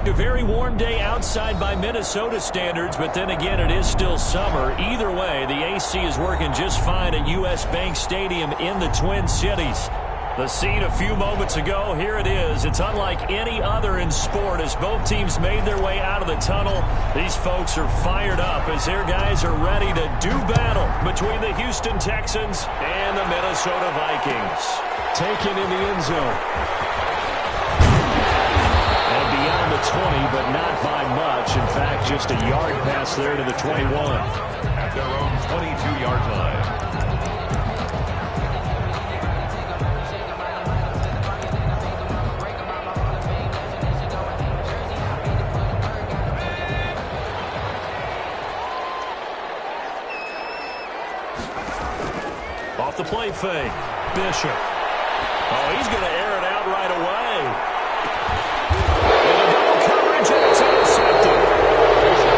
A very warm day outside by Minnesota standards, but then again, it is still summer. Either way, the AC is working just fine at U.S. Bank Stadium in the Twin Cities. The scene a few moments ago, here it is. It's unlike any other in sport as both teams made their way out of the tunnel. These folks are fired up as their guys are ready to do battle between the Houston Texans and the Minnesota Vikings. Taken in the end zone. And beyond the 20, but not by much. In fact, just a yard pass there to the 21. At their own 22-yard line. Off the play fake. Bishop. Oh, he's going to air it out right away. And a double coverage, and it's intercepted.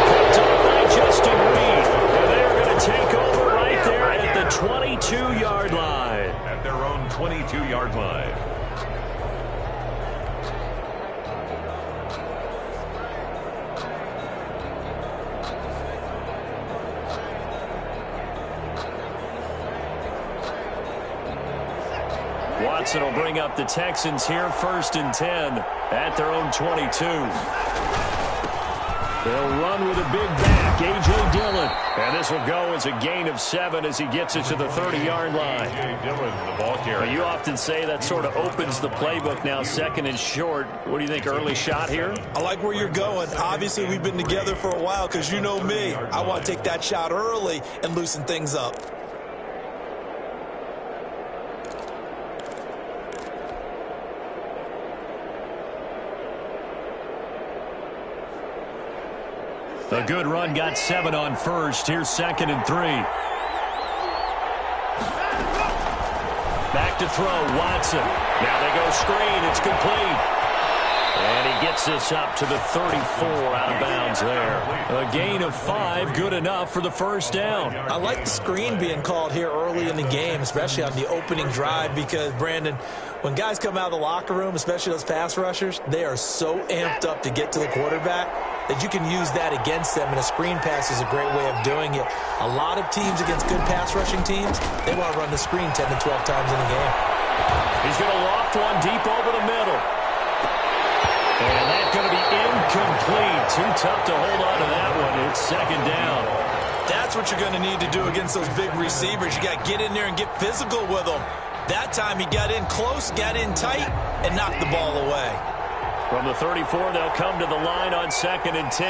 Picked up by Justin Reed. And they are going to take over right there at the 22-yard line. At their own 22-yard line. Watson will bring up the Texans here, 1st and 10 at their own 22. They'll run with a big back, A.J. Dillon. And this will go as a gain of 7 as he gets it to the 30-yard line. A.J. Dillon, the ball carrier. You often say that sort of opens the playbook now, 2nd and short. What do you think, early shot here? I like where you're going. Obviously, we've been together for a while because you know me. I want to take that shot early and loosen things up. A good run got 7 on 1st. Here's 2nd and 3. Back to throw, Watson. Now they go screen. It's complete. And he gets this up to the 34 out of bounds there. A gain of 5, good enough for the 1st down. I like the screen being called here early in the game, especially on the opening drive, because, Brandon, when guys come out of the locker room, especially those pass rushers, they are so amped up to get to the quarterback that you can use that against them, and a screen pass is a great way of doing it. A lot of teams against good pass rushing teams, they want to run the screen 10 to 12 times in a game. He's going to loft one deep over the middle. And that's going to be incomplete. Too tough to hold on to that one. It's 2nd down. That's what you're going to need to do against those big receivers. You got to get in there and get physical with them. That time he got in close, got in tight, and knocked the ball away. From the 34, they'll come to the line on 2nd and 10.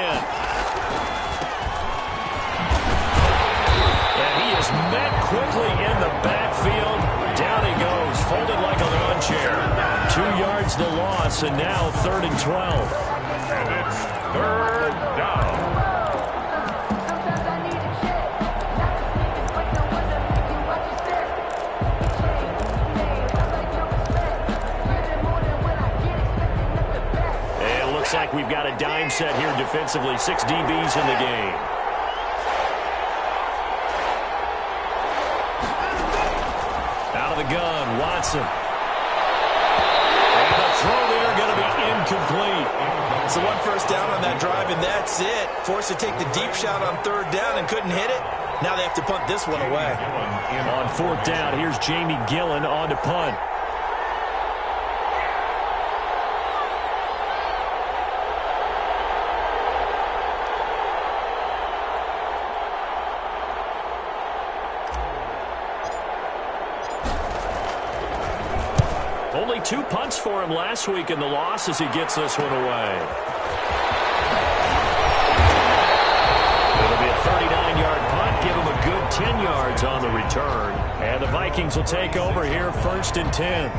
And he is met quickly in the backfield. Down he goes, folded like a lawn chair. 2 yards the loss, and now 3rd and 12. And it's 3rd down. And it looks like we've got a dime set here defensively. 6 DBs in the game. Out of the gun, Watson. And a throw there going to be incomplete. So 1 first down on that drive, and that's it. Forced to take the deep shot on 3rd down and couldn't hit it. Now they have to punt this one away. On 4th down, here's Jamie Gillen on to punt. Only 2 punts for him last week in the loss as he gets this one away. It'll be a 39-yard punt, give him a good 10 yards on the return. And the Vikings will take over here, 1st and 10.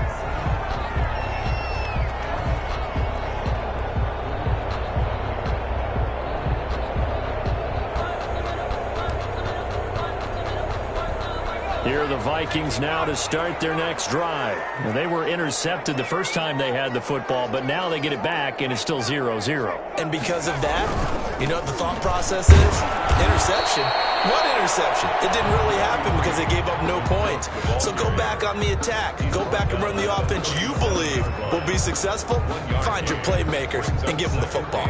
Here are the Vikings now to start their next drive. Now, they were intercepted the first time they had the football, but now they get it back, and it's still 0-0. And because of that, you know what the thought process is? Interception. One interception. It didn't really happen because they gave up no points. So go back on the attack. Go back and run the offense you believe will be successful. Find your playmakers and give them the football.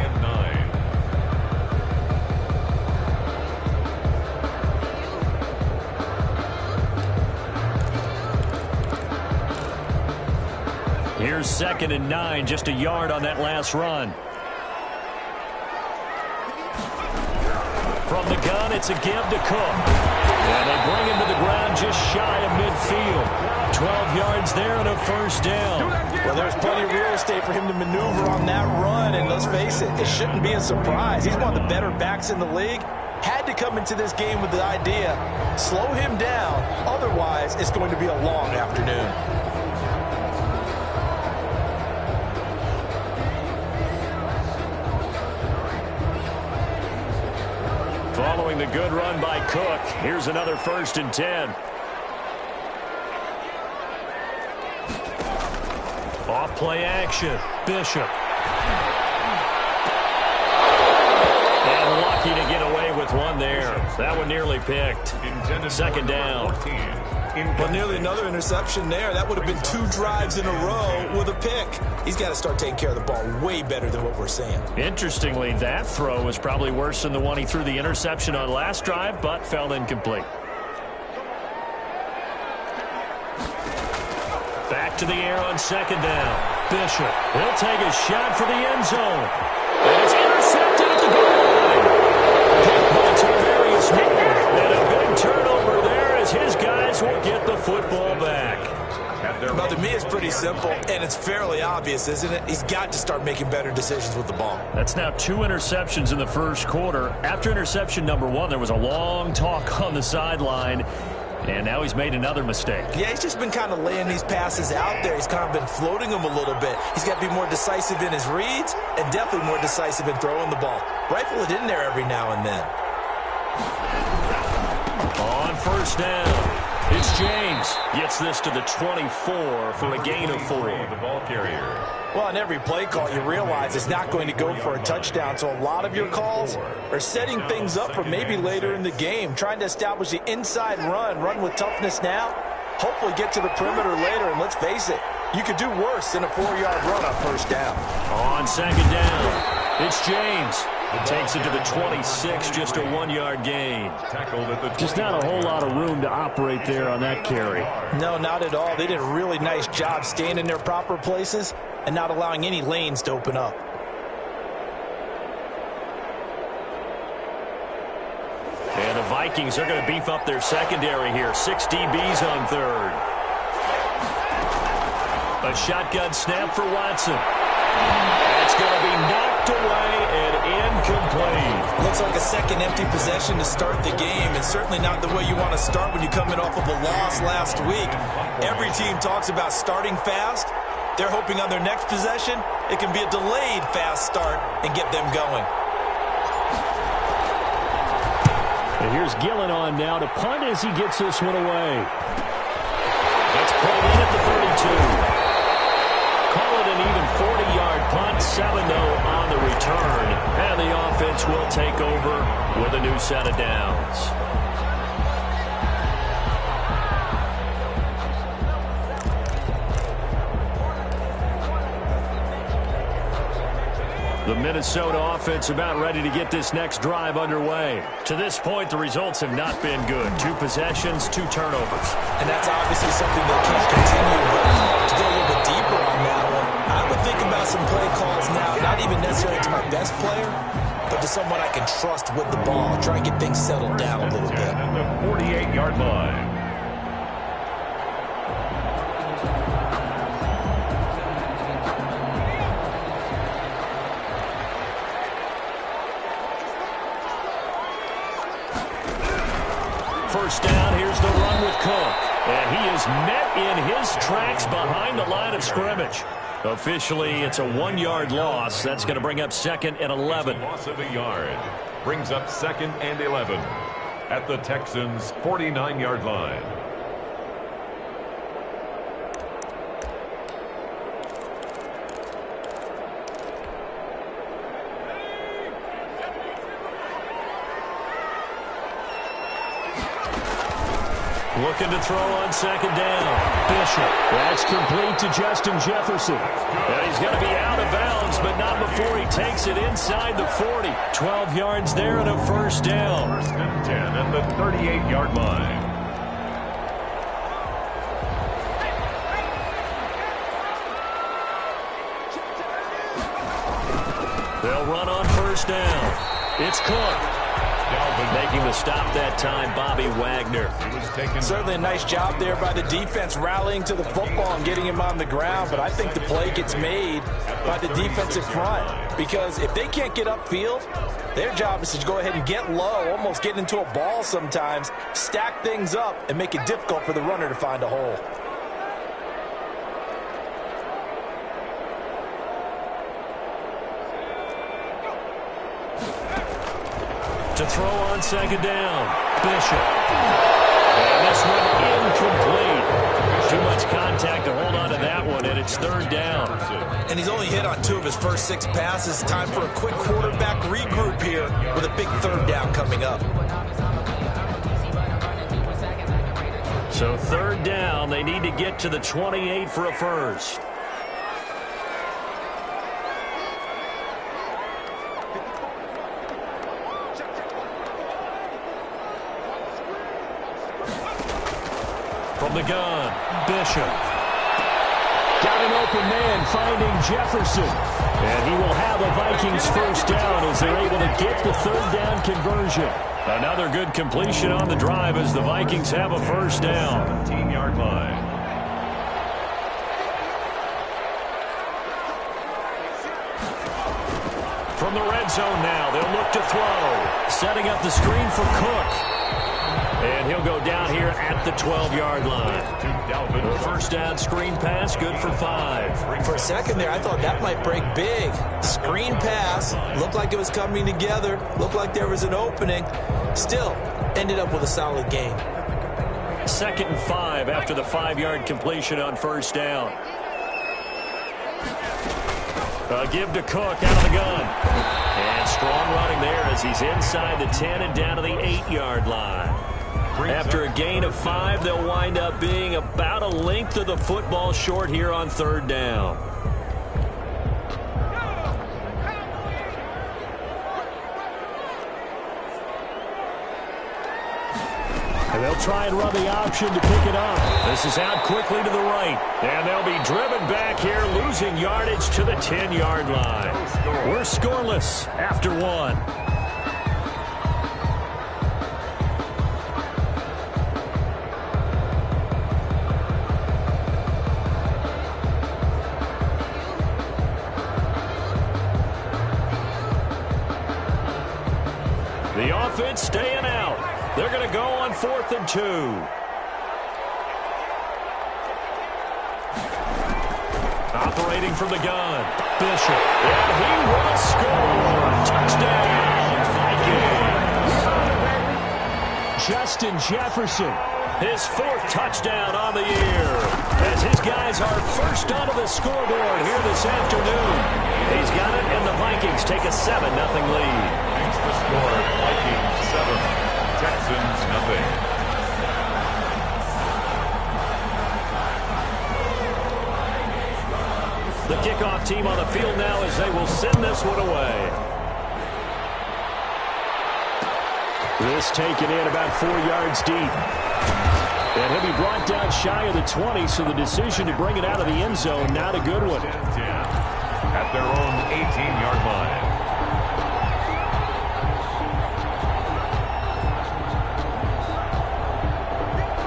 Here's 2nd and 9, just a yard on that last run. From the gun, it's a give to Cook. And they bring him to the ground just shy of midfield. 12 yards there and a first down. Well, there's plenty of real estate for him to maneuver on that run, and let's face it, it shouldn't be a surprise. He's one of the better backs in the league. Had to come into this game with the idea, slow him down, otherwise it's going to be a long afternoon. Following the good run by Cook, here's another 1st and 10. Off play action, Bishop. And lucky to get away with one there. That one nearly picked. 2nd down. But nearly another interception there. That would have been 2 drives in a row with a pick. He's got to start taking care of the ball way better than what we're seeing. Interestingly, that throw was probably worse than the one he threw the interception on last drive, but fell incomplete. Back to the air on 2nd down. Bishop, he'll take a shot for the end zone. And it's intercepted at the goal line. Picked by Tarvarius Moore. And a big turnover there as his guys will get the football back. Well, to me, it's pretty simple, and it's fairly obvious, isn't it? He's got to start making better decisions with the ball. That's now 2 interceptions in the first quarter. After interception number 1, there was a long talk on the sideline, and now he's made another mistake. Yeah, he's just been kind of laying these passes out there. He's kind of been floating them a little bit. He's got to be more decisive in his reads and definitely more decisive in throwing the ball. Rifle it in there every now and then. On 1st down. It's James. Gets this to the 24 for a gain of 4. The ball carrier. Well, on every play call, you realize it's not going to go for a touchdown. So a lot of your calls are setting things up for maybe later in the game, trying to establish the inside run with toughness now, hopefully get to the perimeter later. And let's face it, you could do worse than a 4-yard run on 1st down. On 2nd down, it's James. It takes it to the 26, just a 1-yard gain. Just not a whole lot of room to operate there on that carry. No, not at all. They did a really nice job staying in their proper places and not allowing any lanes to open up. And the Vikings are going to beef up their secondary here. 6 DBs on 3rd. A shotgun snap for Watson. It's going to be knocked away and incomplete. Looks like a second empty possession to start the game, and certainly not the way you want to start when you come in off of a loss last week. Every team talks about starting fast. They're hoping on their next possession, it can be a delayed fast start and get them going. And here's Gillen on now to punt as he gets this one away. That's pulled in at the 32. Call it an even 40-yard punt, 7-0 on the return. And the offense will take over with a new set of downs. The Minnesota offense about ready to get this next drive underway. To this point, the results have not been good. 2 possessions, 2 turnovers. And that's obviously something that can't continue, but to go a little bit deeper on that one, I would think about some play calls now, not even necessarily to my best player, but to someone I can trust with the ball. Try and get things settled down a little bit. At the 48-yard line. First down, here's the run with Cook. And he is met in his tracks behind the line of scrimmage. Officially, it's a 1-yard loss. That's going to bring up 2nd and 11. Loss of a yard. Brings up 2nd and 11 at the Texans' 49-yard line. Looking to throw on second down. Bishop. That's complete to Justin Jefferson. And he's going to be out of bounds, but not before he takes it inside the 40. 12 yards there and a first down. 1st and 10 at the 38-yard line. They'll run on first down. It's Cook. Making the stop that time, Bobby Wagner. Certainly a nice job there by the defense rallying to the football and getting him on the ground, but I think the play gets made by the defensive front because if they can't get upfield, their job is to go ahead and get low, almost get into a ball sometimes, stack things up, and make it difficult for the runner to find a hole. To throw on second down, Bishop. And this one incomplete. Too much contact to hold on to that one, and it's third down. And he's only hit on 2 of his first 6 passes. Time for a quick quarterback regroup here with a big third down coming up. So third down, they need to get to the 28 for a first. From the gun, Bishop. Got an open man finding Jefferson. And he will have a Vikings first down as they're able to get the third down conversion. Another good completion on the drive as the Vikings have a first down. 17-yard line. From the red zone now, they'll look to throw. Setting up the screen for Cook. And he'll go down here at the 12-yard line. The first down screen pass, good for 5. For a second there, I thought that might break big. Screen pass, looked like it was coming together, looked like there was an opening. Still, ended up with a solid gain. 2nd and 5 after the 5-yard completion on first down. A give to Cook out of the gun. And strong running there as he's inside the 10 and down to the 8-yard line. After a gain of 5, they'll wind up being about a length of the football short here on third down. And they'll try and run the option to pick it up. This is out quickly to the right. And they'll be driven back here, losing yardage to the 10-yard line. We're scoreless after 1. The offense staying out. They're going to go on 4th and 2. Operating from the gun, Bishop. And he will score. Touchdown, Vikings. Justin Jefferson, his 4th touchdown on the year. As his guys are first onto the scoreboard here this afternoon. He's got it, and the Vikings take a 7-0 lead. The score, Vikings 7, Texans nothing. The kickoff team on the field now as they will send this one away. This taken in about 4 yards deep. And he'll be brought down shy of the 20, so the decision to bring it out of the end zone, not a good one. At their own 18-yard line.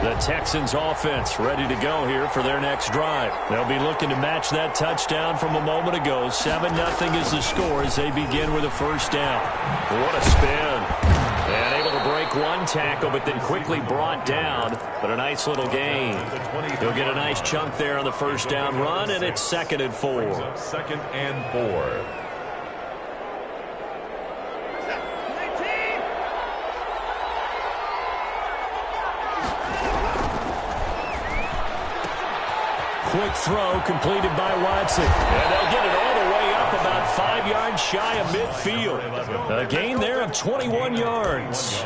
The Texans offense ready to go here for their next drive. They'll be looking to match that touchdown from a moment ago. 7-0 is the score as they begin with a first down. What a spin. And able to break one tackle, but then quickly brought down. But a nice little gain. He'll get a nice chunk there on the first down run, and it's 2nd and 4. 2nd and 4. Quick throw completed by Watson. And they'll get it all the way up about 5 yards shy of midfield. A gain there of 21 yards.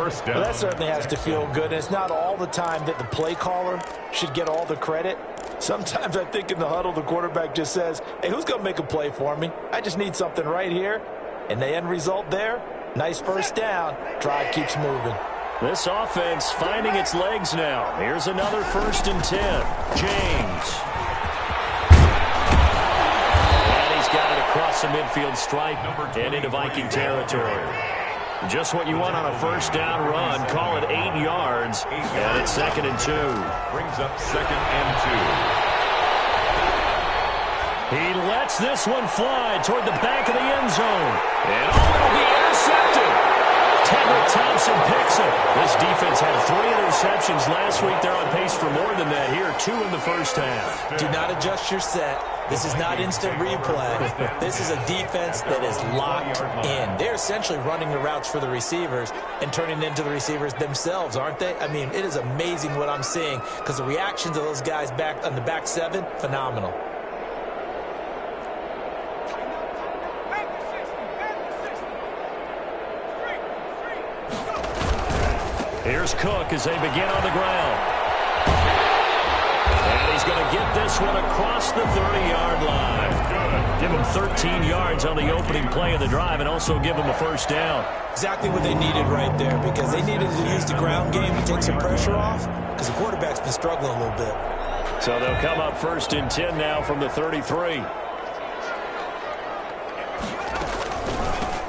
first down. Well, that certainly has to feel good. And it's not all the time that the play caller should get all the credit. Sometimes I think in the huddle, the quarterback just says, hey, who's going to make a play for me? I just need something right here. And the end result there, nice first down. Drive keeps moving. This offense finding its legs now. Here's another 1st and 10. James. And he's got it across the midfield stripe and into Viking territory. Just what you want on a first down run. Call it 8 yards. And it's 2nd and 2. Brings up 2nd and 2. He lets this one fly toward the back of the end zone. And it'll be intercepted. Tedrick Thompson picks it. This defense had 3 interceptions last week. They're on pace for more than that here. 2 in the first half. Do not adjust your set. This is not instant replay. This is a defense that is locked in. They're essentially running the routes for the receivers and turning into the receivers themselves, aren't they? I mean, it is amazing what I'm seeing because the reactions of those guys back on the back 7, phenomenal. Here's Cook as they begin on the ground. And he's going to get this one across the 30-yard line. Give him 13 yards on the opening play of the drive and also give him a first down. Exactly what they needed right there because they needed to use the ground game to take some pressure off because the quarterback's been struggling a little bit. So they'll come up 1st and 10 now from the 33.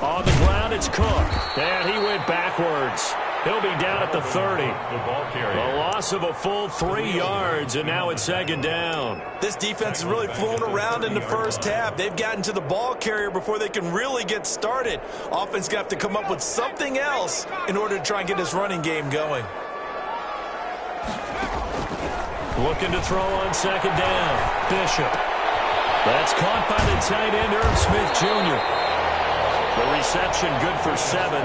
On the ground, it's Cook. And he went backwards. He'll be down at the 30. A loss of a full 3 yards, and now it's 2nd down. This defense has really flown around in the first half. They've gotten to the ball carrier before they can really get started. Offense going to have to come up with something else in order to try and get this running game going. Looking to throw on 2nd down. Bishop. That's caught by the tight end, Irv Smith Jr. The reception good for 7.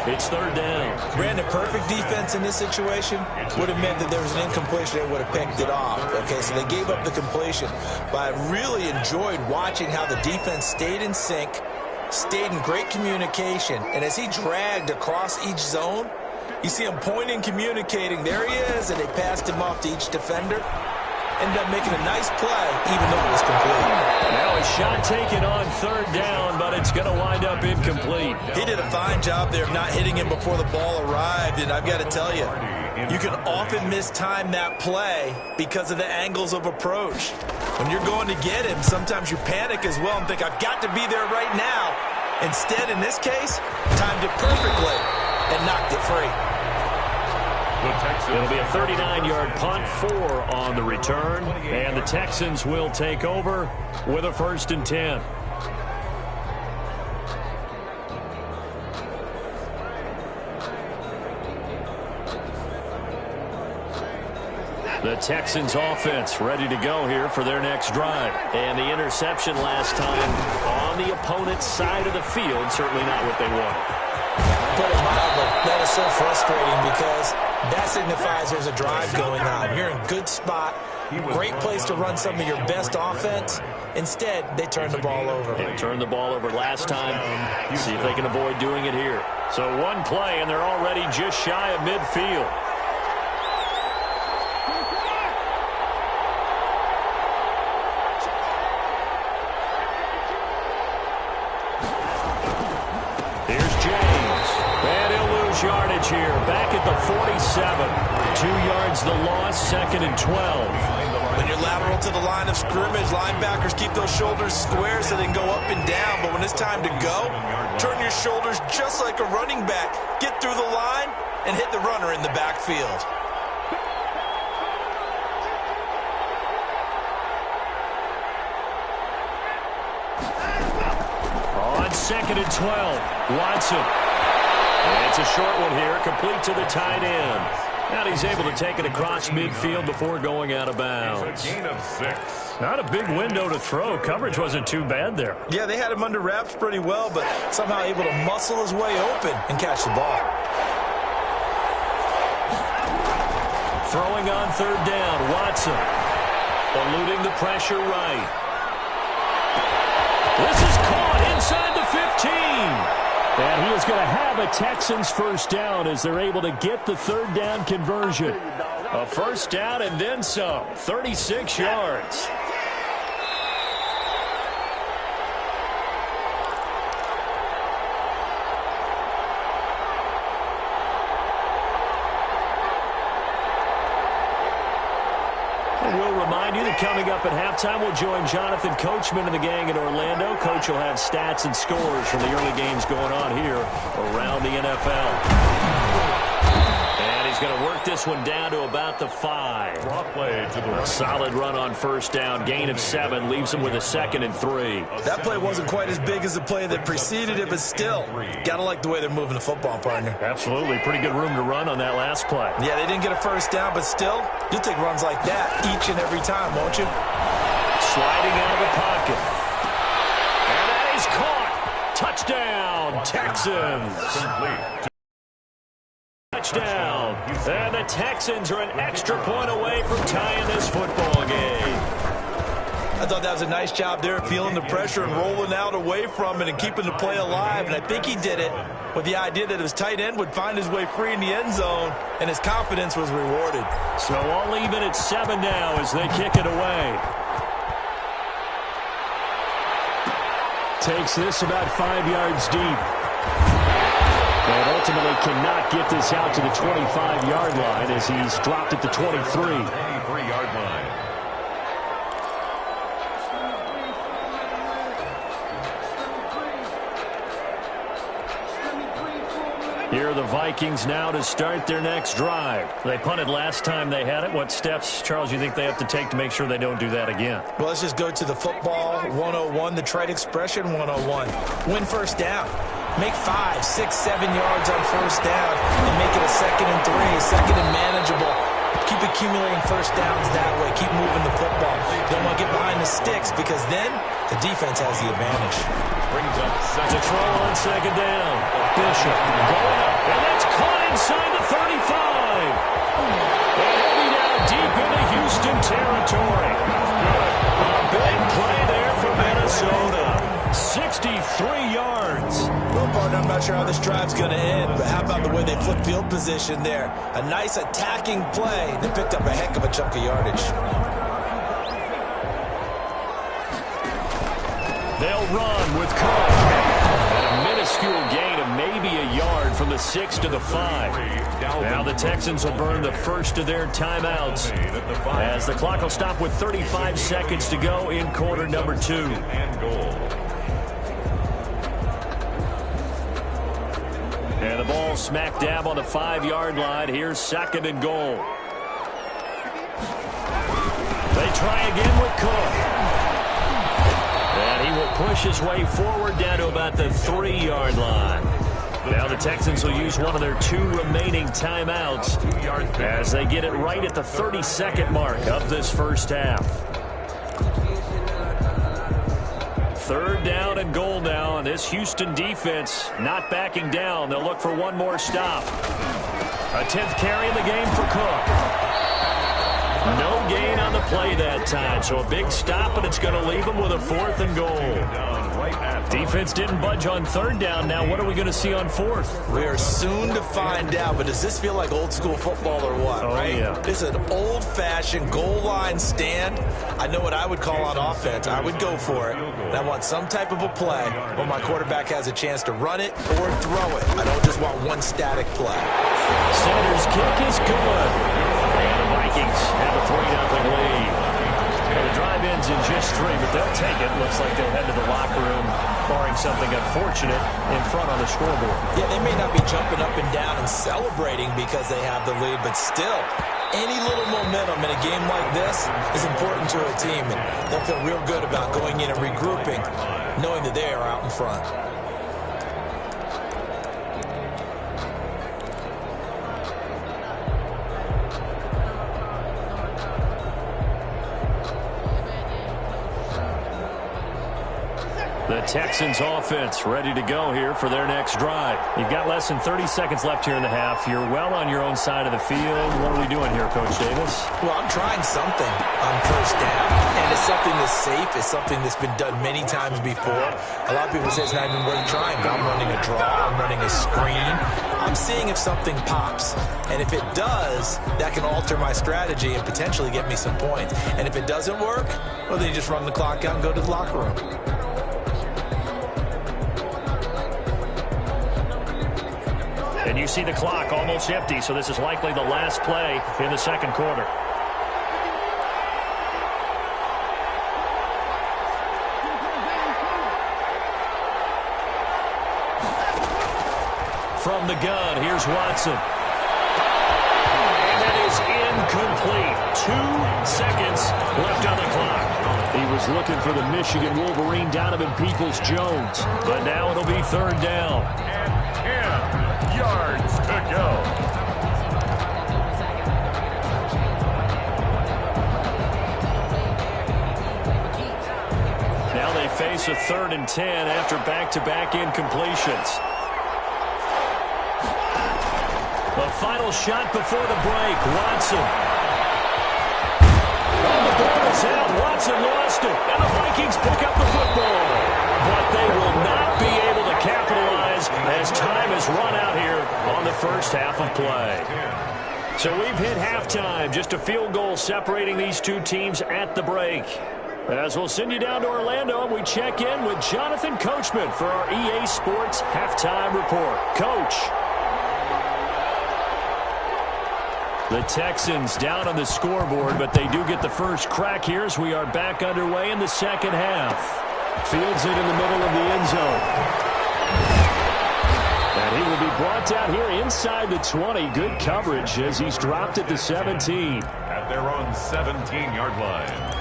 It's 3rd down. Brandon, perfect defense in this situation would have meant that there was an incompletion. They would have picked it off. Okay, so they gave up the completion. But I really enjoyed watching how the defense stayed in sync, stayed in great communication. And as he dragged across each zone, you see him pointing, communicating. There he is, and they passed him off to each defender. Ended up making a nice play, even though it was complete. Now a shot taken on 3rd down, but it's going to wind up incomplete. He did a fine job there of not hitting him before the ball arrived, and I've got to tell you, you can often mistime that play because of the angles of approach. When you're going to get him, sometimes you panic as well and think, I've got to be there right now. Instead, in this case, timed it perfectly and knocked it free. It'll be a 39-yard punt, 4 on the return, and the Texans will take over with a 1st and 10. The Texans offense ready to go here for their next drive. And the interception last time on the opponent's side of the field, certainly not what they wanted. Put it mildly, that is so frustrating because that signifies there's a drive going on. You're in good spot, great place to run some of your best offense. Instead, they turn the ball over. They turned the ball over last time. See if they can avoid doing it here. So one play, and they're already just shy of midfield. Yardage here, back at the 47. 2 yards the loss, 2nd and 12. When you're lateral to the line of scrimmage, linebackers keep those shoulders square so they can go up and down. But when it's time to go, turn your shoulders just like a running back. Get through the line and hit the runner in the backfield. On 2nd and 12, Watson. And it's a short one here, complete to the tight end. And he's able to take it across midfield before going out of bounds. Gain of 6. Not a big window to throw. Coverage wasn't too bad there. Yeah, they had him under wraps pretty well, but somehow able to muscle his way open and catch the ball. Throwing on 3rd down, Watson. Eluding the pressure right. This is caught inside the 15. And he is going to have a Texans first down as they're able to get the third down conversion. A first down and then some. 36 yards. Coming up at halftime, we'll join Jonathan Coachman and the gang in Orlando. Coach will have stats and scores from the early games going on here around the NFL. And he's going to work this one down to about the 5. A solid run on first down. Gain of 7 leaves him with a 2nd and 3. That play wasn't quite as big as the play that preceded it, but still, got to like the way they're moving the football, partner. Absolutely. Pretty good room to run on that last play. Yeah, they didn't get a first down, but still, you'll take runs like that each and every time, won't you? Sliding out of the pocket. And that is caught. Touchdown, Texans. Touchdown. And the Texans are an extra point away from tying this football game. I thought that was a nice job there, feeling the pressure and rolling out away from it and keeping the play alive. And I think he did it with the idea that his tight end would find his way free in the end zone, and his confidence was rewarded. So all even at 7 now as they kick it away. Takes this about 5 yards deep. But ultimately cannot get this out to the 25-yard line as he's dropped at the 23. 23-yard line. Here are the Vikings now to start their next drive. They punted last time they had it. What steps, Charles, you think they have to take to make sure they don't do that again? Well, let's just go to the football 101, the trite expression 101. Win first down. Make 5, 6, 7 yards on first down and make it a 2nd and 3, 2nd and manageable. Keep accumulating first downs that way. Keep moving the football. You don't want to get behind the sticks because then the defense has the advantage. Brings up to throw on 2nd down. Bishop going up, and that's caught inside the 35. And heading down deep into Houston territory. A big play there for Minnesota. 63 yards. Well, partner, I'm not sure how this drive's going to end, but how about the way they flip field position there? A nice attacking play that picked up a heck of a chunk of yardage. They'll run with Cook. And a minuscule gain of maybe a yard from the 6 to the 5. Now the Texans will burn the first of their timeouts as the clock will stop with 35 seconds to go in quarter number 2. And the ball smack dab on the 5-yard line. Here's 2nd and goal. They try again with Cook. And he will push his way forward down to about the 3-yard line. Now the Texans will use one of their 2 remaining timeouts as they get it right at the 32nd mark of this first half. 3rd down and goal now, and this Houston defense not backing down. They'll look for one more stop. A 10th carry in the game for Cook. No gain on the play that time, so a big stop, and it's going to leave them with a 4th and goal. Defense didn't budge on 3rd down. Now what are we going to see on 4th? We are soon to find out, but does this feel like old school football or what? Oh, right? Yeah. This is an old-fashioned goal line stand. I know what I would call on offense. I would go for it. And I want some type of a play where my quarterback has a chance to run it or throw it. I don't just want one static play. Sanders' kick is good. And the Vikings have a 3-0 lead. The drive ends in just 3, but they'll take it. Looks like they'll head to the locker room, barring something unfortunate, in front on the scoreboard. Yeah, they may not be jumping up and down and celebrating because they have the lead, but still, any little momentum in a game like this is important to a team, and they'll feel real good about going in and regrouping, knowing that they are out in front. The Texans offense ready to go here for their next drive. You've got less than 30 seconds left here in the half. You're well on your own side of the field. What are we doing here, Coach Davis? Well, I'm trying something on first down, and it's something that's safe. It's something that's been done many times before. A lot of people say it's not even worth trying, but I'm running a draw. I'm running a screen. I'm seeing if something pops, and if it does, that can alter my strategy and potentially get me some points. And if it doesn't work, well, then you just run the clock out and go to the locker room. And you see the clock almost empty, so this is likely the last play in the second quarter. From the gun, here's Watson. And that is incomplete. 2 seconds left on the clock. He was looking for the Michigan Wolverine Donovan Peoples-Jones, but now it'll be third down. And 10 yards to go. Now they face a 3rd and 10 after back-to-back incompletions. The final shot before the break, Watson. The ball is out. Watson lost it, and the Vikings pick up the football. But they will not be able to capitalize as time has run out here on the first half of play. So we've hit halftime, just a field goal separating these two teams at the break. As we'll send you down to Orlando, and we check in with Jonathan Coachman for our EA Sports Halftime Report. Coach. The Texans down on the scoreboard, but they do get the first crack here as we are back underway in the second half. Fields it in the middle of the end zone. And he will be brought down here inside the 20. Good coverage as he's dropped at the 17. At their own 17-yard line.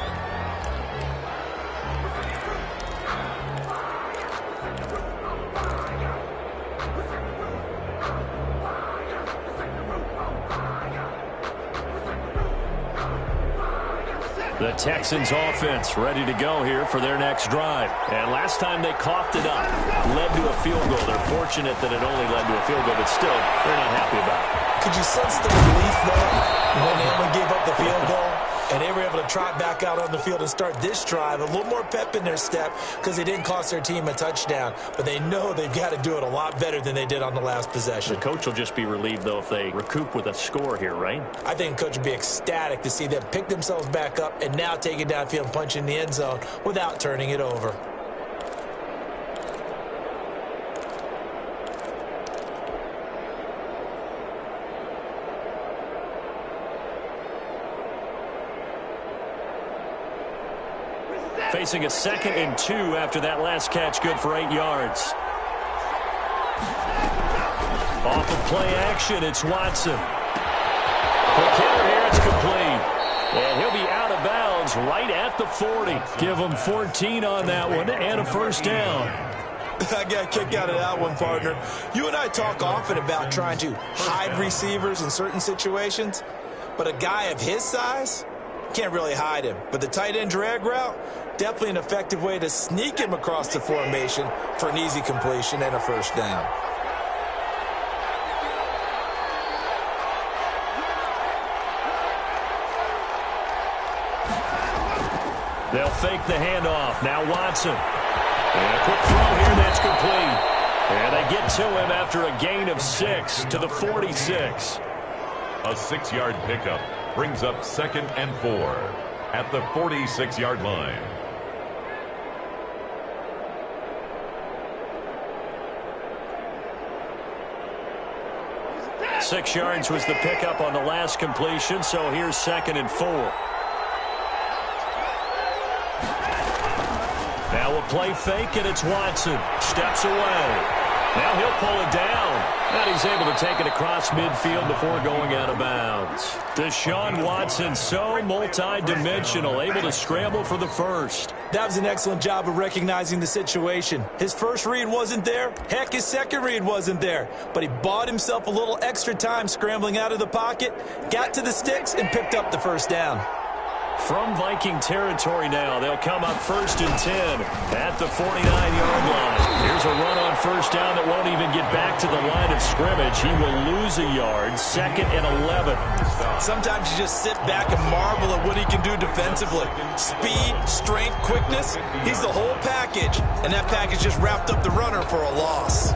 The Texans offense ready to go here for their next drive. And last time they coughed it up, led to a field goal. They're fortunate that it only led to a field goal, but still, they're not happy about it. Could you sense the relief, though, when they only gave up the field goal? And they were able to trot back out on the field and start this drive. A little more pep in their step because they didn't cost their team a touchdown. But they know they've got to do it a lot better than they did on the last possession. The coach will just be relieved, though, if they recoup with a score here, right? I think the coach would be ecstatic to see them pick themselves back up and now take it downfield and punch in the end zone without turning it over. Facing a 2nd and 2 after that last catch, good for 8 yards. Off of play action, it's Watson. The kicker here, it's complete. And he'll be out of bounds right at the 40. Give him 14 on that one and a first down. I got kicked out of that one, partner. You and I talk often about trying to hide receivers in certain situations, but a guy of his size can't really hide him. But the tight end drag route, definitely an effective way to sneak him across the formation for an easy completion and a first down. They'll fake the handoff. Now Watson. And a quick throw here that's complete. And they get to him after a gain of 6 to the 46. A 6-yard pickup brings up 2nd and 4 at the 46-yard line. Six yards was the pickup on the last completion, so here's 2nd and 4. Now a play fake, and it's Watson. Steps away. Now he'll pull it down. And he's able to take it across midfield before going out of bounds. Deshaun Watson, so multi-dimensional, able to scramble for the first. That was an excellent job of recognizing the situation. His first read wasn't there. Heck, his second read wasn't there. But he bought himself a little extra time scrambling out of the pocket, got to the sticks, and picked up the first down. From Viking territory now, they'll come up 1st and 10 at the 49-yard line. Here's a run on first down that won't even get back to the line of scrimmage. He will lose a yard, 2nd and 11. Sometimes you just sit back and marvel at what he can do defensively. Speed, strength, quickness, he's the whole package. And that package just wrapped up the runner for a loss.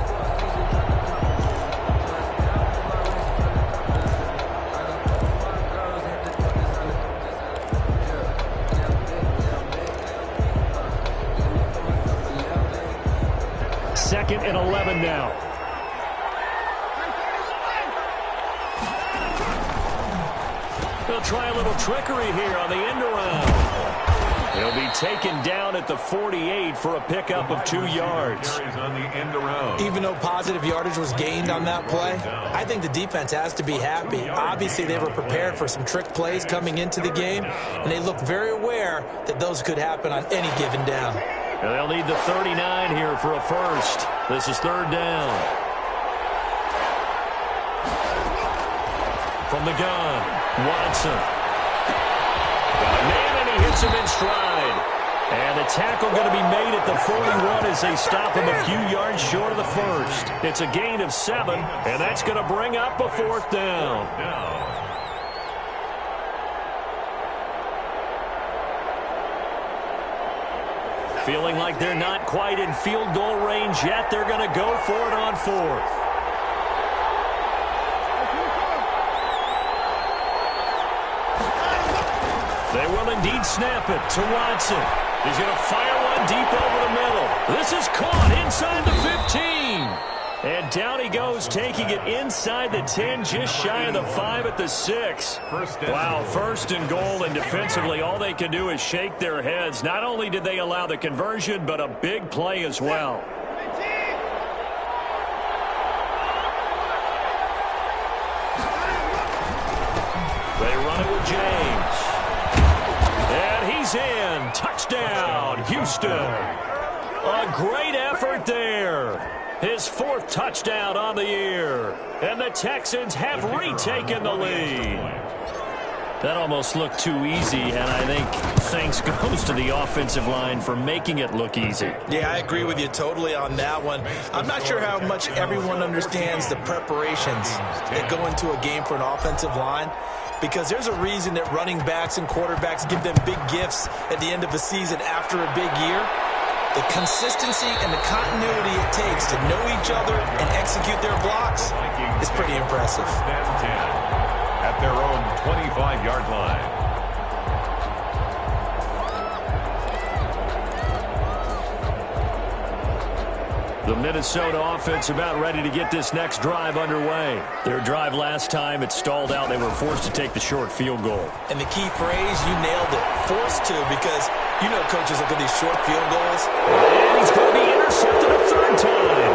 Second and 11 now. They'll try a little trickery here on the end around. He'll be taken down at the 48 for a pickup of 2 yards. Even though positive yardage was gained on that play, I think the defense has to be happy. Obviously, they were prepared for some trick plays coming into the game, and they looked very aware that those could happen on any given down. And they'll need the 39 here for a first. This is 3rd down. From the gun, Watson. Got a man, and he hits him in stride. And the tackle going to be made at the 41 as they stop him a few yards short of the first. It's a gain of 7, and that's going to bring up a 4th down. Feeling like they're not quite in field goal range yet. They're going to go for it on 4th. They will indeed snap it to Watson. He's going to fire one deep over the middle. This is caught inside the 15. And down he goes, taking it inside the 10, just shy of the 5 at the 6. Wow, 1st and goal, and defensively all they can do is shake their heads. Not only did they allow the conversion, but a big play as well. They run it with James. And he's in. Touchdown, Houston. A great effort there. His 4th touchdown on the year. And the Texans have retaken the lead. That almost looked too easy, and I think thanks goes to the offensive line for making it look easy. Yeah, I agree with you totally on that one. I'm not sure how much everyone understands the preparations that go into a game for an offensive line, because there's a reason that running backs and quarterbacks give them big gifts at the end of a season after a big year. The consistency and the continuity it takes to know each other and execute their blocks is pretty impressive. At their own 25-yard line. The Minnesota offense about ready to get this next drive underway. Their drive last time, it stalled out. They were forced to take the short field goal. And the key phrase, you nailed it, forced to, because you know coaches look at these short field goals. And he's going to be intercepted a 3rd time.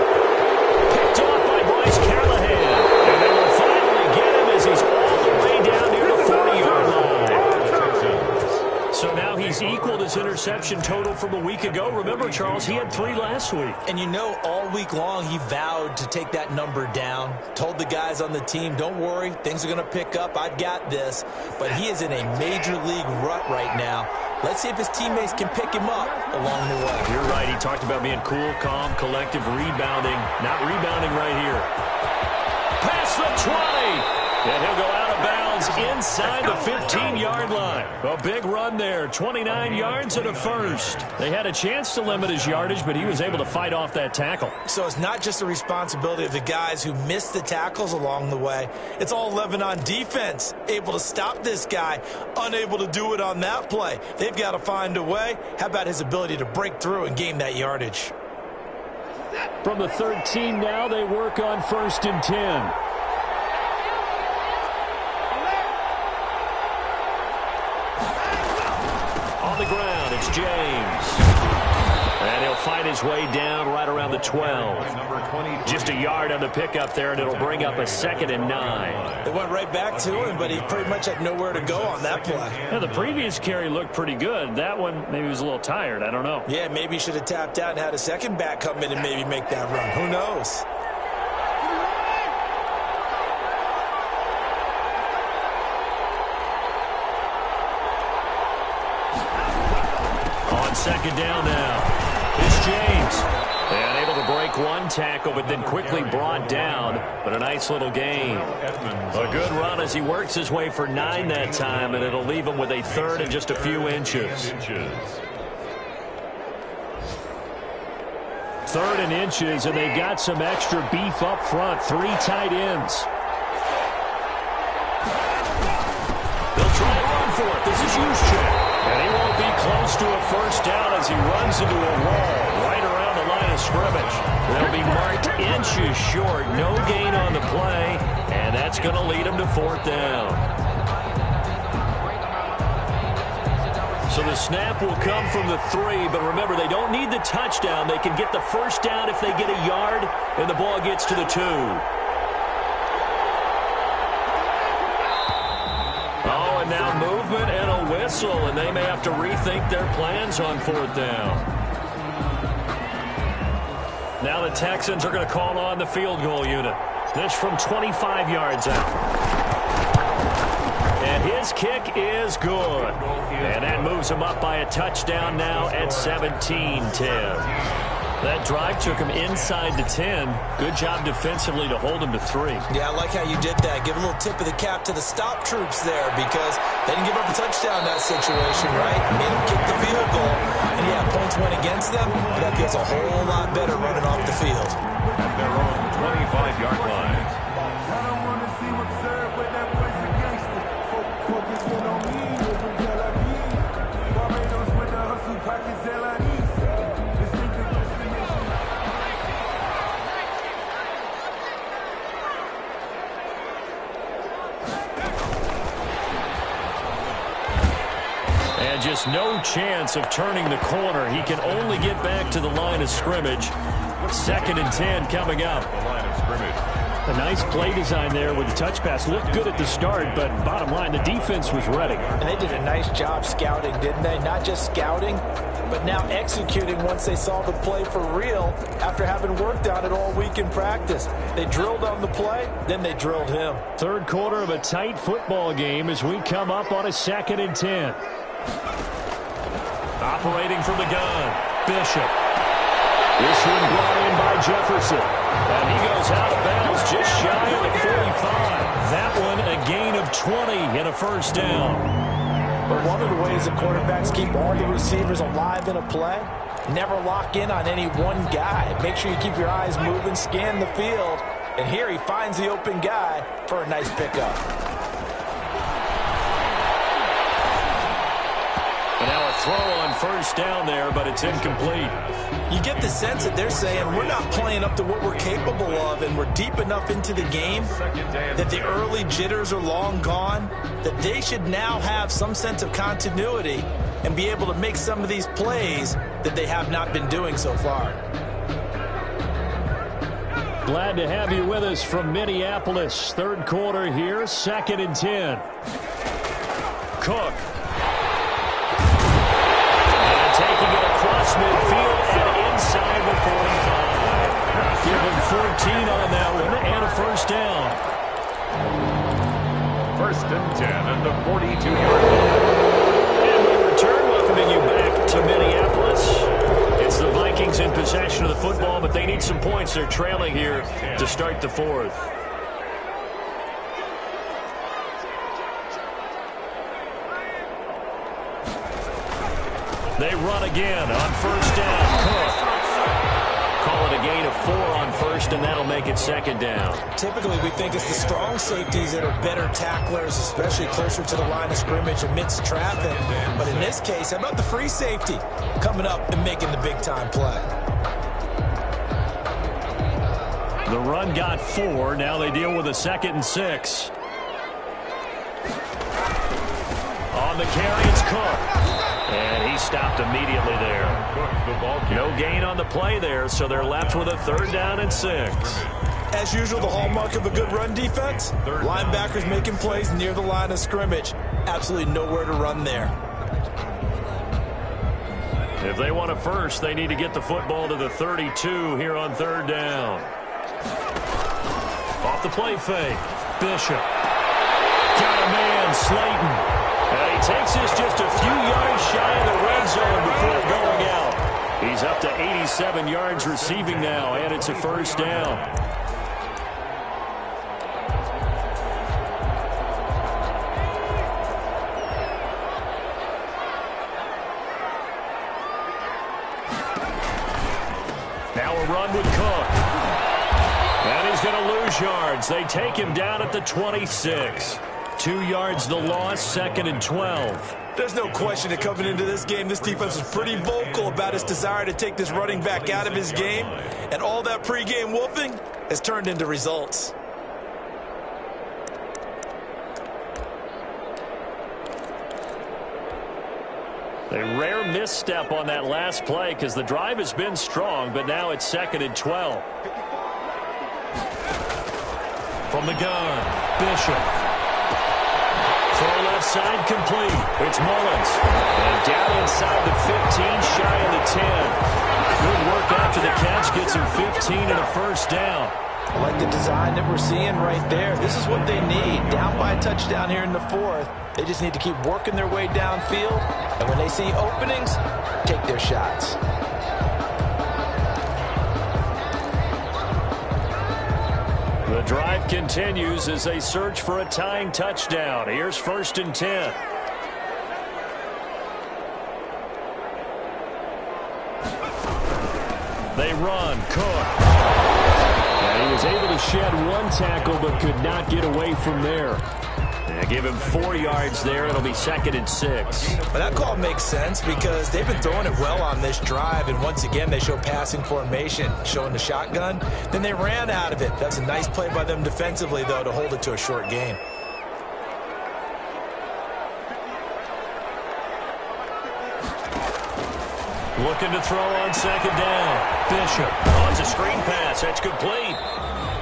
Picked off by Bryce Callahan. And they will finally get him as he's all the way down near the 40-yard line. So now he's equaled his interception total from a week ago. Remember, Charles, he had 3 last week. And you know, all week long he vowed to take that number down. Told the guys on the team, don't worry, things are going to pick up. I've got this. But he is in a major league rut right now. Let's see if his teammates can pick him up along the way. You're right. He talked about being cool, calm, collective, rebounding. Not rebounding right here. Past the 20. And he'll go out of bounds inside the 15-yard line. A big run there, 29 yards and a first. They had a chance to limit his yardage, but he was able to fight off that tackle. So it's not just the responsibility of the guys who missed the tackles along the way. It's all 11 on defense, able to stop this guy, unable to do it on that play. They've got to find a way. How about his ability to break through and gain that yardage? From the 13 now, they work on 1st and 10. On the ground, it's James. And he'll fight his way down right around the 12. Just a yard on the pickup there, and it'll bring up a 2nd and 9. They went right back to him, but he pretty much had nowhere to go on that play. Yeah, the previous carry looked pretty good. That one, maybe he was a little tired. I don't know. Yeah, maybe he should have tapped out and had a second back come in and maybe make that run. Who knows? second down now. It's James. And able to break one tackle, but then quickly brought down. But a nice little gain. A good run as he works his way for 9 that time, and it'll leave him with a third and just a few inches. Third and inches, and they've got some extra beef up front. 3 tight ends. They'll try to run for it. This is Juszczyk. And he won't be close to a first down as he runs into a wall right around the line of scrimmage. They'll be marked inches short. No gain on the play, and that's going to lead him to 4th down. So the snap will come from the 3, but remember, they don't need the touchdown. They can get the first down if they get a yard, and the ball gets to the 2. Oh, and now movement and a whistle, and they may have to rethink their plans on 4th down. Now the Texans are going to call on the field goal unit. This from 25 yards out. And his kick is good. And that moves him up by a touchdown now at 17-10. That drive took him inside the 10. Good job defensively to hold him to 3. Yeah, I like how you did that. Give a little tip of the cap to the stop troops there because they didn't give up a touchdown in that situation, right? Made them kick the field goal. And, yeah, points went against them, but that feels a whole lot better running off the field. At their own 25-yard line. Just no chance of turning the corner. He can only get back to the line of scrimmage. 2nd and 10 coming up. The line of scrimmage. A nice play design there with the touch pass. Looked good at the start, but bottom line, the defense was ready. And they did a nice job scouting, didn't they? Not just scouting, but now executing once they saw the play for real after having worked on it all week in practice. They drilled on the play, then they drilled him. Third quarter of a tight football game as we come up on a 2nd and 10. Operating from the gun, Bishop. This one brought in by Jefferson. And he goes out of bounds just shy of the 45. That one a gain of 20 and a first down. But one of the ways the quarterbacks keep all the receivers alive in a play, never lock in on any one guy. Make sure you keep your eyes moving, scan the field. And here he finds the open guy for a nice pickup. Now a throw on first down there, but it's incomplete. You get the sense that they're saying we're not playing up to what we're capable of, and we're deep enough into the game that the early jitters are long gone, that they should now have some sense of continuity and be able to make some of these plays that they have not been doing so far. Glad to have you with us from Minneapolis. Third quarter here, 2nd and 10. Cook. Taking it across midfield and inside the 45. Give him 14 on that one and a first down. 1st and 10 at the 42-yard line. And we return, welcoming you back to Minneapolis. It's the Vikings in possession of the football, but they need some points. They're trailing here to start the 4th. They run again on first down. Cook. Call it a gain of 4 on first, and that'll make it 2nd down. Typically, we think it's the strong safeties that are better tacklers, especially closer to the line of scrimmage amidst traffic. But in this case, how about the free safety coming up and making the big-time play? The run got 4. Now they deal with a 2nd and 6. On the carry, it's Cook. And he stopped immediately there. No gain on the play there, so they're left with a 3rd down and 6. As usual, the hallmark of a good run defense, linebackers making plays near the line of scrimmage. Absolutely nowhere to run there. If they want a first, they need to get the football to the 32 here on 3rd down. Off the play fake, Bishop. Got a man, Slayton. And he takes this just a few yards shy of the red zone before going out. He's up to 87 yards receiving now, and it's a first down. Now a run with Cook. And he's going to lose yards. They take him down at the 26. 2 yards the loss, 2nd and 12. There's no question that coming into this game, this defense was pretty vocal about its desire to take this running back out of his game. And all that pregame wolfing has turned into results. A rare misstep on that last play because the drive has been strong, but now it's 2nd and 12. From the gun, Bishop. Throw left side complete. It's Mullins. And down inside the 15, shy of the 10. Good work after the catch. Gets him 15 and a first down. I like the design that we're seeing right there. This is what they need. Down by a touchdown here in the 4th. They just need to keep working their way downfield. And when they see openings, take their shots. The drive continues as they search for a tying touchdown. Here's 1st and 10. They run. Cook. And he was able to shed one tackle but could not get away from there. And give him 4 yards there. It'll be 2nd and 6. But that call makes sense because they've been throwing it well on this drive. And once again, they show passing formation, showing the shotgun. Then they ran out of it. That's a nice play by them defensively, though, to hold it to a short gain. Looking to throw on 2nd down. Bishop. Oh, it's a screen pass. That's complete.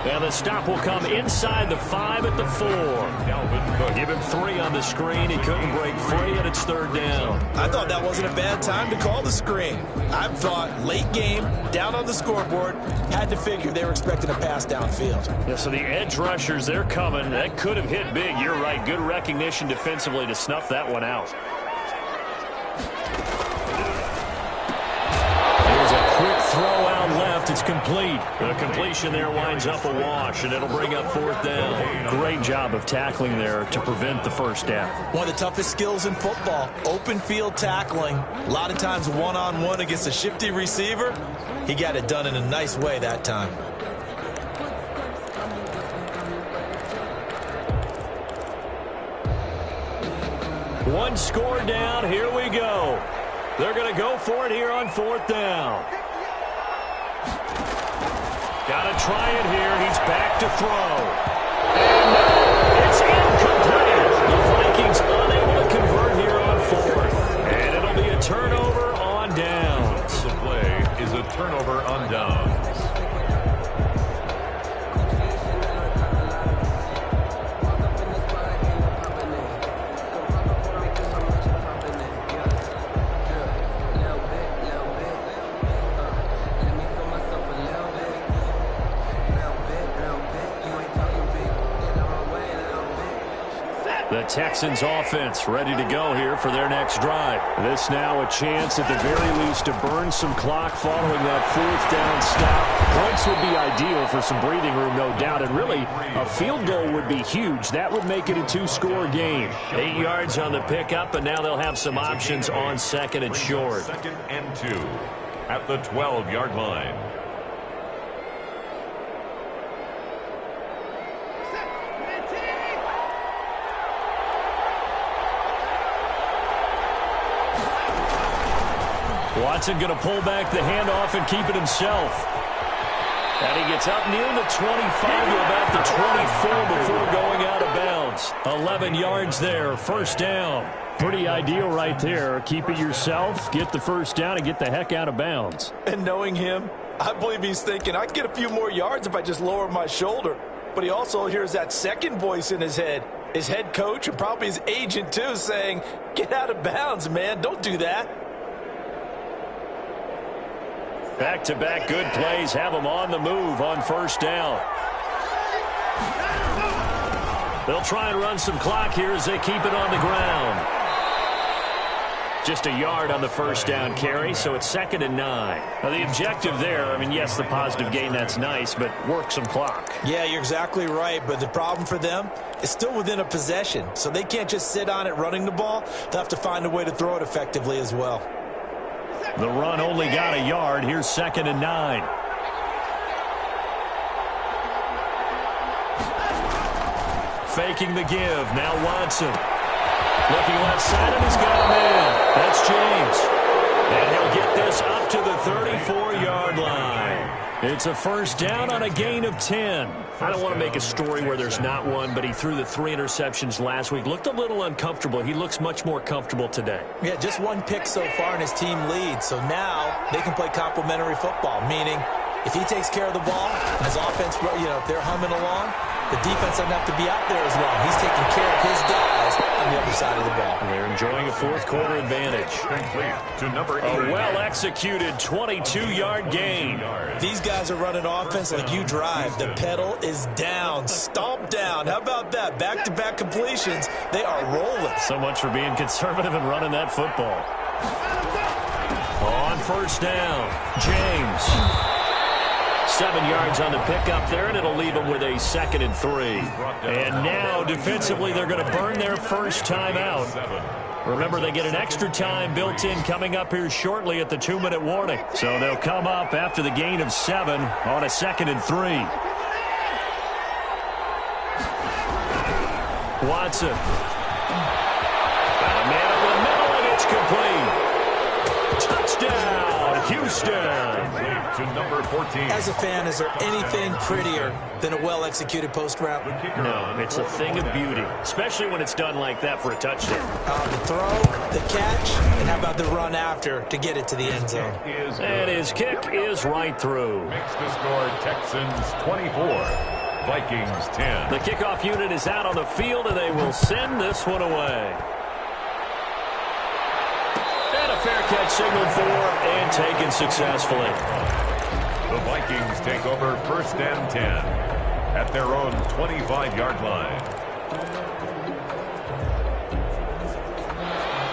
And the stop will come inside the 5 at the 4. Give him 3 on the screen. He couldn't break free, and it's 3rd down. I thought that wasn't a bad time to call the screen. I thought late game, down on the scoreboard, had to figure they were expecting a pass downfield. Yeah, so the edge rushers, they're coming. That could have hit big. You're right. Good recognition defensively to snuff that one out. Throw out left. It's complete. The completion there winds up a wash, and it'll bring up 4th down. Great job of tackling there to prevent the first down. One of the toughest skills in football, open field tackling. A lot of times one-on-one against a shifty receiver. He got it done in a nice way that time. One score down. Here we go. They're going to go for it here on 4th down. Got to try it here. He's back to throw. And it's incomplete. The Vikings unable to convert here on 4th. And it'll be a turnover on downs. The play is a turnover on downs. The Texans offense ready to go here for their next drive. This now a chance at the very least to burn some clock following that 4th down stop. Points would be ideal for some breathing room, no doubt. And really, a field goal would be huge. That would make it a 2-score game. 8 yards on the pickup, and now they'll have some options on 2nd and short. 2nd and 2 at the 12-yard line. Watson going to pull back the handoff and keep it himself. And he gets up near the 25 to about the 24 before going out of bounds. 11 yards there, 1st down. Pretty ideal right there. Keep it yourself, get the 1st down, and get the heck out of bounds. And knowing him, I believe he's thinking, I can get a few more yards if I just lower my shoulder. But he also hears that second voice in his head. His head coach and probably his agent, too, saying, get out of bounds, man. Don't do that. Back-to-back good plays have them on the move on 1st down. They'll try and run some clock here as they keep it on the ground. Just a yard on the first down carry, so it's 2nd and 9. Now, the objective there, I mean, yes, the positive gain, that's nice, but work some clock. Yeah, you're exactly right, but the problem for them is still within a possession, so they can't just sit on it running the ball. They'll have to find a way to throw it effectively as well. The run only got a yard. Here's 2nd and 9. Faking the give. Now Watson. Looking left side, and he's got him in. That's James. And he'll get this up to the 34-yard line. It's a first down on a gain of 10. I don't want to make a story where there's not one, but he threw the 3 interceptions last week. Looked a little uncomfortable. He looks much more comfortable today. Yeah, just 1 pick so far, and his team leads. So now they can play complementary football, meaning if he takes care of the ball, his offense, if they're humming along, the defense doesn't have to be out there as long. He's taking care of his guys on the other side of the ball. And they're enjoying a fourth-quarter advantage. To number 8. A well-executed 22-yard gain. These guys are running offense like you drive. The pedal is down, stomp down. How about that? Back-to-back completions. They are rolling. So much for being conservative and running that football. On first down, James. 7 yards on the pickup there, and it'll leave them with a 2nd and 3. And now, defensively, they're going to burn their first time out. Remember, they get an extra time built in coming up here shortly at the 2-minute warning. So they'll come up after the gain of 7 on a 2nd and 3. Watson. Got a man over the middle, and it's complete. Touchdown, Houston. To number 14. As a fan, is there anything prettier than a well-executed post route? No, it's a thing of beauty, especially when it's done like that for a touchdown. The throw, the catch, and how about the run after to get it to the end zone? And his kick is right through. Makes the score Texans 24, Vikings 10. The kickoff unit is out on the field, and they will send this one away. And a fair catch signaled for and taken successfully. The Vikings take over 1st and 10 at their own 25-yard line.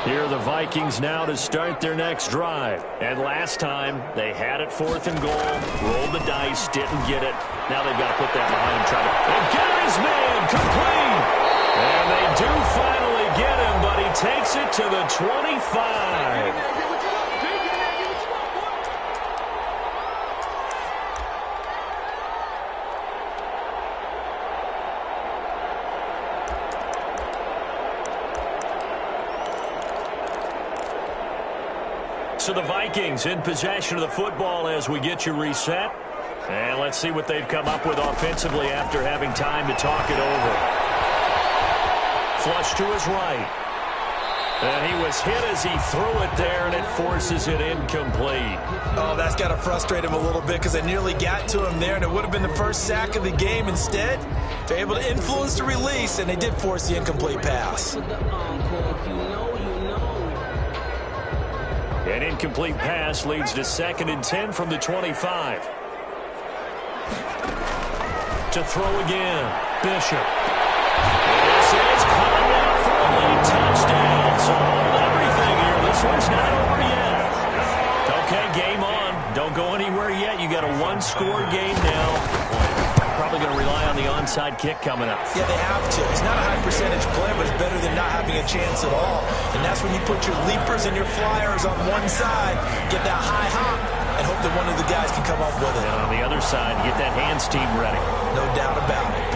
Here are the Vikings now to start their next drive. And last time, they had it 4th and goal, rolled the dice, didn't get it. Now they've got to put that behind him, try to... And Gary's man, complete! And they do finally get him, but he takes it to the 25. So the Vikings in possession of the football as we get you reset. And let's see what they've come up with offensively after having time to talk it over. Flush to his right. And he was hit as he threw it there, and it forces it incomplete. Oh, that's got to frustrate him a little bit because they nearly got to him there, and it would have been the first sack of the game. Instead, they're able to influence the release, and they did force the incomplete pass. An incomplete pass leads to 2nd and 10 from the 25. To throw again, Bishop. This is coming out for a late touchdown. So hold everything here. This one's not over yet. Okay, game on. Don't go anywhere yet. You got a 1-score game now. Probably going to rely on the onside kick coming up. Yeah, they have to. It's not a high percentage play, but it's better than not having a chance at all. And that's when you put your leapers and your flyers on one side, get that high hop, and hope that one of the guys can come up with it. And on the other side, get that hands team ready. No doubt about it.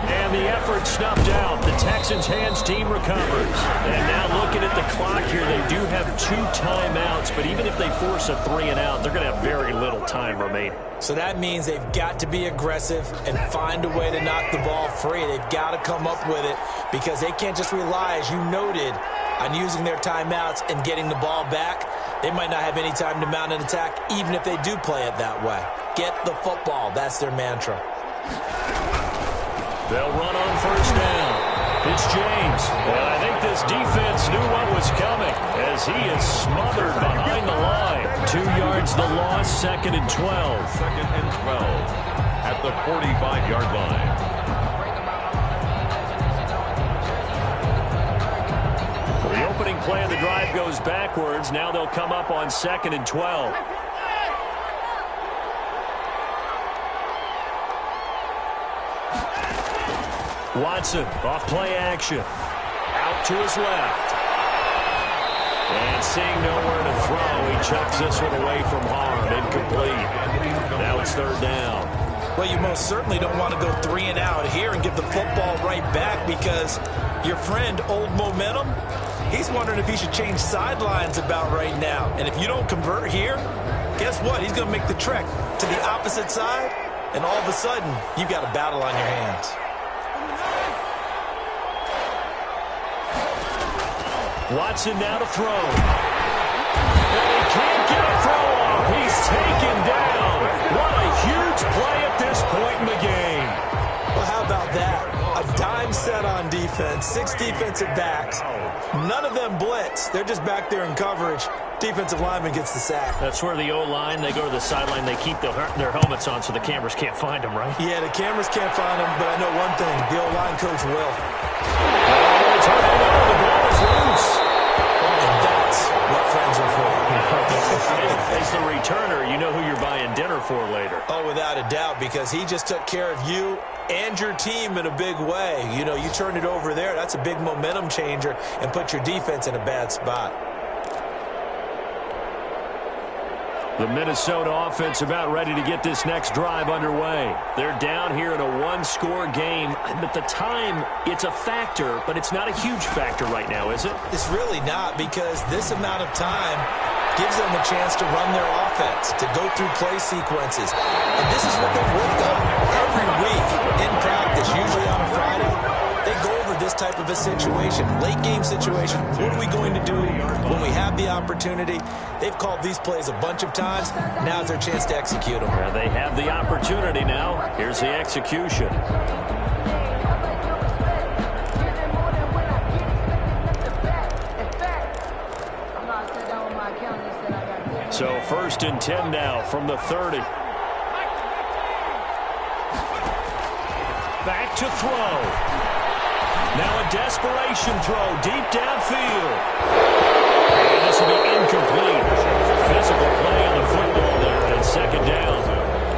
And the effort snuffed out. The Texans hands team recovers. And now looking at the clock here, they do have 2 timeouts, but even if they force a 3-and-out, they're going to have very little time remaining. So that means they've got to be aggressive and find a way to knock the ball free. They've got to come up with it because they can't just rely, as you noted, on using their timeouts and getting the ball back. They might not have any time to mount an attack, even if they do play it that way. Get the football. That's their mantra. They'll run on first down. It's James. And I think this defense knew what was coming as he is smothered behind the line. 2 yards the loss, 2nd and 12. 2nd and 12 at the 45-yard line. The opening play of the drive goes backwards. Now they'll come up on 2nd and 12. Watson, off play action. Out to his left. And seeing nowhere to throw, he chucks this one away from harm. Incomplete. Now it's 3rd down. Well, you most certainly don't want to go 3 and out here and give the football right back, because your friend, Old Momentum, he's wondering if he should change sidelines about right now. And if you don't convert here, guess what? He's going to make the trek to the opposite side, and all of a sudden, you've got a battle on your hands. Watson now to throw. And he can't get a throw off. He's taken down. What a huge play at this point in the game. Well, how about that? A dime set on defense, 6 defensive backs. None of them blitz. They're just back there in coverage. Defensive lineman gets the sack. That's where the O-line, they go to the sideline, they keep their helmets on so the cameras can't find them, right? Yeah, the cameras can't find them, but I know one thing. The O-line coach will. The ball is loose. And that's what friends are for. As the returner, you know who you're buying dinner for later. Oh, without a doubt, because he just took care of you and your team in a big way. You know, you turn it over there, that's a big momentum changer, and put your defense in a bad spot. The Minnesota offense about ready to get this next drive underway. They're down here in a 1-score game. At the time, it's a factor, but it's not a huge factor right now, is it? It's really not, because this amount of time gives them a chance to run their offense, to go through play sequences. And this is what they've worked on every week in practice, usually on a Friday. They go over this type of a situation, late game situation. What are we going to do when we have the opportunity? They've called these plays a bunch of times. Now's their chance to execute them. Yeah, they have the opportunity now. Here's the execution. So 1st and 10 now from the 30. Back to throw. Now a desperation throw deep downfield. And this will be incomplete. Physical play on the football there, and 2nd down.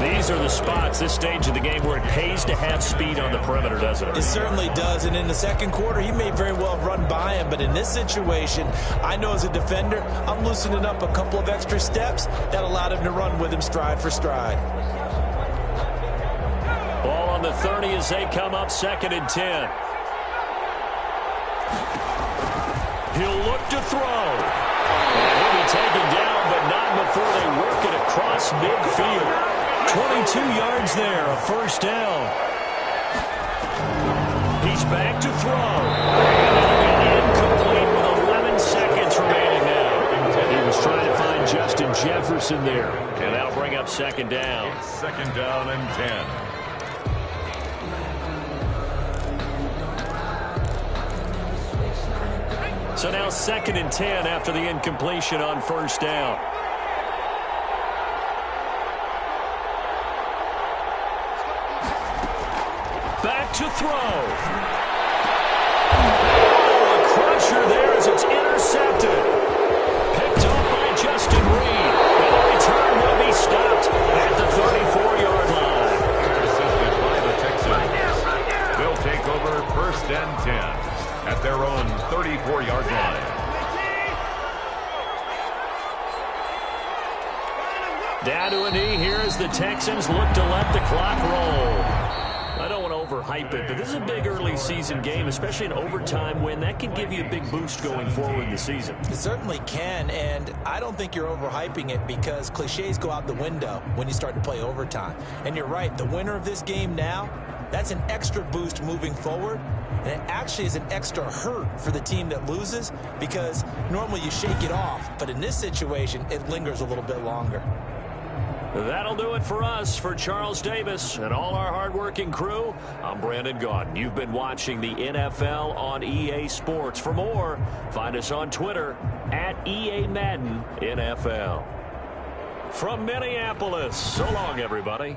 These are the spots, this stage of the game, where it pays to have speed on the perimeter, doesn't it? It certainly does, and in the 2nd quarter, he may very well run by him, but in this situation, I know as a defender, I'm loosening up a couple of extra steps that allowed him to run with him stride for stride. Ball on the 30 as they come up 2nd and 10. He'll look to throw. And he'll be taken down, but not before they work it across midfield. 22 yards there, a 1st down. He's back to throw. And incomplete with 11 seconds remaining now. He was trying to find Justin Jefferson there. And that'll bring up 2nd down. 2nd down and 10. So now 2nd and 10 after the incompletion on 1st down. Back to throw. Oh, a crusher there as it's intercepted. Picked up by Justin Reed. And the return will be stopped at the 34-yard line. Intercepted by the Texans. They'll take over 1st and 10. At their own 34-yard line. Down to a knee here as the Texans look to let the clock roll. I don't want to overhype it, but this is a big early season game, especially an overtime win. That can give you a big boost going forward in the season. It certainly can, and I don't think you're overhyping it, because cliches go out the window when you start to play overtime. And you're right, the winner of this game now, that's an extra boost moving forward. And it actually is an extra hurt for the team that loses, because normally you shake it off. But in this situation, it lingers a little bit longer. That'll do it for us. For Charles Davis and all our hardworking crew, I'm Brandon Gaudin. You've been watching the NFL on EA Sports. For more, find us on Twitter at EA Madden NFL. From Minneapolis, so long, everybody.